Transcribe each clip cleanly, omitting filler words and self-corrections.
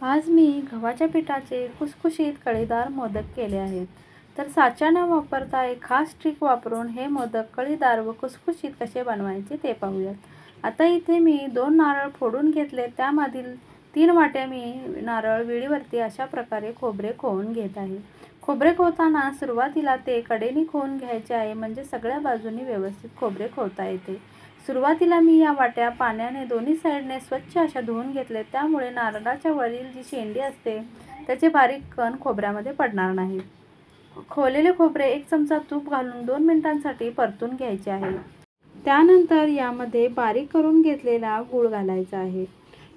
आज मी गव्हाच्या पिठाचे खुसखुशीत कळीदार मोदक केले आहेत. तर साचा न वापरता एक खास ट्रिक वापरून हे मोदक कळीदार व खुसखुशीत कसे बनवायचे ते पाहूयात. आता इथे मी 2 नारळ फोडून घेतले. त्यामधील 3 वाट्या मी नारळ विळीवरती अशा प्रकारे खोबरे खवून घेत आहे. खोबरे खवताना सुरुवातीला ते कडेने खवून घ्यायचे आहे, म्हणजे सगळ्या बाजूनी व्यवस्थित खोबरे खवता येते. सुरुवातीला मी या वाट्या पाण्याने दोन्ही साईडने स्वच्छ अशा धुवून घेतले. त्यामुळे नारळाच्या वरील जी शेंडी असते त्याचे बारीक कण खोबऱ्यामध्ये पडणार नाही. खवलेले खोबरे 1 चमचा तूप घालून 2 मिनिटांसाठी परतून घ्यायचे आहे. त्यानंतर यामध्ये बारीक करून घेतलेला गूळ घालायचा आहे.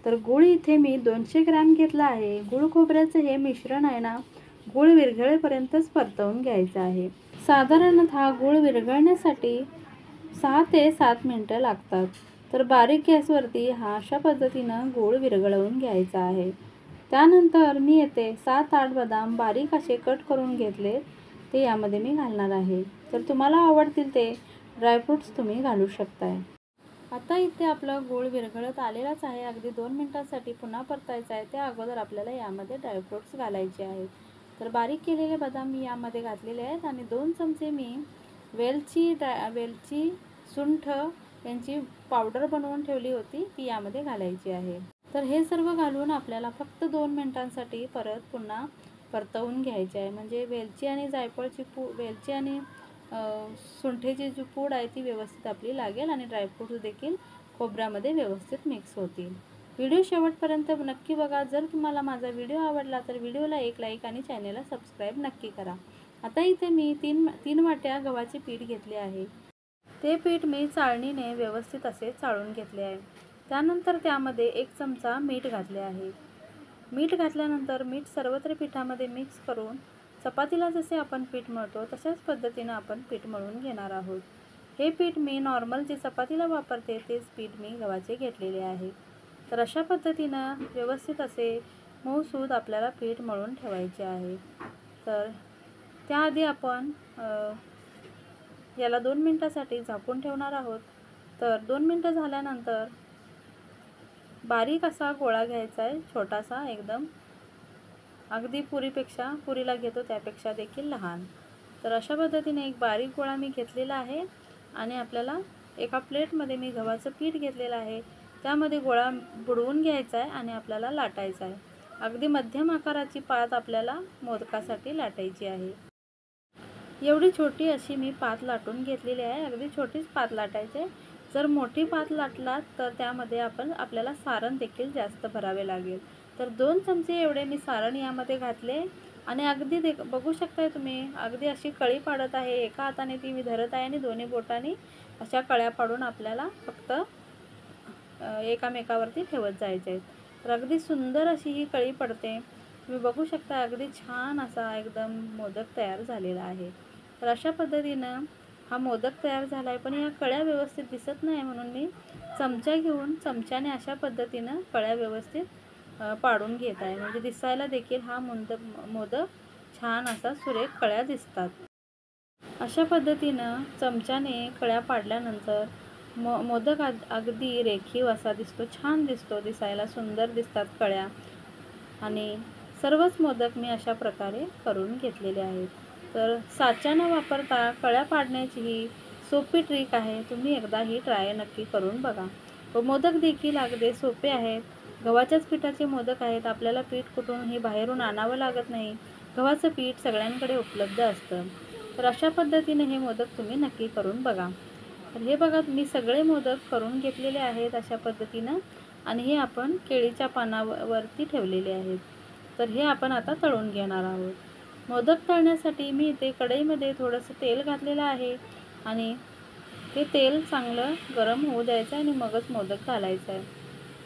तर गूळ इथे मी 200 ग्रॅम घेतला आहे. गूळ खोबऱ्याचं हे मिश्रण आहे ना, गूळ विरघळेपर्यंतच परतवून घ्यायचं आहे. साधारणतः गूळ विरघळण्यासाठी 6 ते 7 मिनिटं लागतात. तर बारीक गॅसवरती अशा पद्धतीनं गूळ विरघळवून घ्यायचा आहे. त्यानंतर मी येथे 7-8 बदाम बारीक असे कट करून घेतले, ते यामध्ये मी घालणार आहे. तर तुम्हाला आवडतील ते ड्रायफ्रूट्स तुम्ही घालू शकताय. आता इथे आपला गूळ विरघळत आलेलाच आहे. अगदी 2 मिनिटांसाठी पुन्हा परतायचा आहे. त्या अगोदर आपल्याला यामध्ये ड्रायफ्रूट्स घालायचे आहेत. तर बारीक केलेले बदाम मी यामध्ये घातलेले आहेत आणि 2 चमचे मी वेलची, सुंठ यांची पावडर बनवून ठेवली होती, ती यामध्ये घालायची आहे. तर हे सर्व घालून आपल्याला फक्त 2 मिनिटांसाठी पुन्हा परतवून घ्यायचे आहे. म्हणजे वेलची आणि जायफळची वेलची आणि सुंठेची जी पूड आहे ती व्यवस्थित आपली लागेल आणि ड्रायफ्रूट्स देखील खोबऱ्यामध्ये व्यवस्थित मिक्स होतील. व्हिडिओ शेवटपर्यंत नक्की बघा. जर तुम्हाला माझा व्हिडिओ आवडला तर व्हिडिओला एक लाईक आणि चॅनेलला सबस्क्राईब नक्की करा. आता इथे मी 3 वाट्या गव्हाचे पीठ घेतले आहे. ते पीठ मी चाळणीने व्यवस्थित असे चाळून घेतले आहे. त्यानंतर त्यामध्ये 1 चमचा मीठ घातले आहे. मीठ घातल्यानंतर मीठ सर्वत्र पिठामध्ये मिक्स करून चपातीला जसे आपण पीठ मळतो तशाच पद्धतीनं आपण पीठ मळून घेणार आहोत. हे पीठ मी नॉर्मल जे चपातीला वापरते तेच पीठ मी गव्हाचे घेतलेले आहे. तर अशा पद्धतीनं व्यवस्थित असे मऊसूद आपल्याला पीठ मळून ठेवायचे आहे. तर त्याआधी आपण याला 2 मिनिटांसाठी झाकून ठेवणार आहोत. तर 2 मिनिटं झाल्यानंतर बारीक असा गोळा घ्यायचा आहे, छोटासा एकदम, अगदी पुरीला घेतो त्यापेक्षा देखील लहान. तर अशा पद्धतीने एक बारीक गोळा मी घेतलेला आहे आणि आपल्याला एका प्लेटमध्ये मी गव्हाचं पीठ घेतलेलं आहे, त्यामध्ये गोळा बुडवून घ्यायचा आहे आणि आपल्याला लाटायचा आहे. अगदी मध्यम आकाराची पात आपल्याला मोदकासाठी लाटायची आहे. एवढी छोटी अशी मी पात लाटून घेतलेली आहे. अगदी छोटीच पात लाटायची. जर मोठी पात लाटलात तर त्यामध्ये आपल्याला सारण देखील जास्त भरावे लागेल. तर 2 चमचे एवढे मी सारण यामध्ये घातले आणि अगदी बघू शकताय तुम्ही, अगदी अशी कळी पाडत आहे. एका हाताने ती मी धरत आहे आणि दोन्ही बोटांनी अशा कळ्या पाडून आपल्याला फक्त एकामेकावरती ठेवत जायचे आहेत. तर अगदी सुंदर अशी ही कळी पडते. तुम्ही बघू शकता अगदी छान असा एकदम मोदक तयार झालेला आहे. तर अशा पद्धतीनं हा मोदक तयार झाला आहे. पण या कळ्या व्यवस्थित दिसत नाही म्हणून मी चमचा घेऊन चमच्याने अशा पद्धतीनं कळ्या व्यवस्थित पाडून घेत आहे. म्हणजे दिसायला देखील हा मोदक छान असा सुरेख कळ्या दिसतात. अशा पद्धतीनं चमच्याने कळ्या पाडल्यानंतर मोदक अगदी रेखीव असा दिसतो, छान दिसतो, दिसायला सुंदर दिसतात कळ्या. आणि सर्वच मोदक मी अशा प्रकारे करून घेतलेले आहेत. तर साचा न वापरता कळ्या पाडण्याची ही सोपी ट्रिक आहे. तुम्ही एकदा ही ट्राय नक्की करून बघा. व मोदक देखील अगदी सोपे आहेत. गव्हाच्याच पिठाचे मोदक आहेत. आपल्याला पीठ कुठूनही बाहेरून आणावं लागत नाही. गव्हाचं पीठ सगळ्यांकडे उपलब्ध असतं. तर अशा पद्धतीने हे मोदक तुम्ही नक्की करून बघा. तर हे बघा, मी सगळे मोदक करून घेतलेले आहेत अशा पद्धतीनं आणि हे आपण केळीच्या पानावरती ठेवलेले आहेत. तर हे आपण आता तळून घेणार आहोत. मोदक तळण्यासाठी मी इथे कढईमध्ये थोडंसं तेल घातलेलं आहे आणि ते तेल चांगलं गरम होऊ द्यायचं आणि मगच मोदक घालायचा आहे.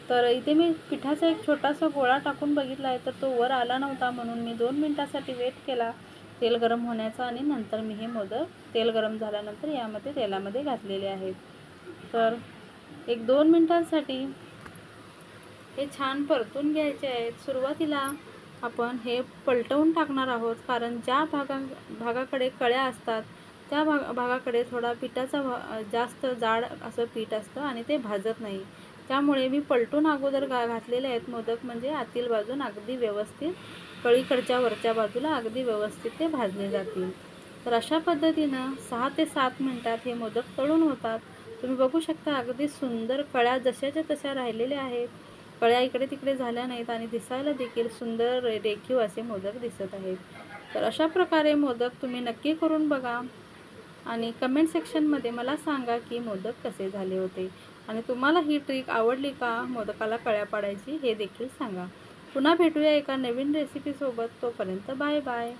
तर इथे मी पिठाचा एक छोटासा गोळा टाकून बघितला आहे, तर तो वर आला नव्हता म्हणून मी 2 मिनिटांसाठी वेट केला तेल गरम होण्याचा आणि नंतर मी हे मोदक तेल गरम झाल्यानंतर यामध्ये तेलामध्ये घातलेले आहेत. तर 1-2 मिनिटांसाठी हे छान परतून घ्यायचे आहेत. सुरुवातीला आपण हे पलटवून टाकणार आहोत, कारण ज्या भागाकडे कळ्या असतात त्या भागाकडे थोडा पिठाचा जास्त जाड असं पीठ असतं आणि ते भाजत नाही. त्यामुळे मी पलटून अगोदर घातलेले आहेत मोदक, म्हणजे आतील बाजून अगदी व्यवस्थित कळीकडच्या वरच्या बाजूला अगदी व्यवस्थित ते भाजले जातील. तर अशा पद्धतीनं 6 ते 7 मिनिटात हे मोदक तळून होतात. तुम्ही बघू शकता अगदी सुंदर कळ्या जशाच्या तशा राहिलेल्या आहेत. कळ्या इकडे तिकडे झाल्या नाहीत आणि दिसायला देखील सुंदर रेखीव असे मोदक दिसत आहेत. तर अशा प्रकारे मोदक तुम्ही नक्की करून बघा आणि कमेंट सेक्शनमध्ये मला सांगा की मोदक कसे झाले होते आणि तुम्हाला ही ट्रिक आवडली का मोदकाला कळ्या पाडायची हे देखील सांगा. पुन्हा भेटूया एका नवीन रेसिपीसोबत. तोपर्यंत बाय बाय.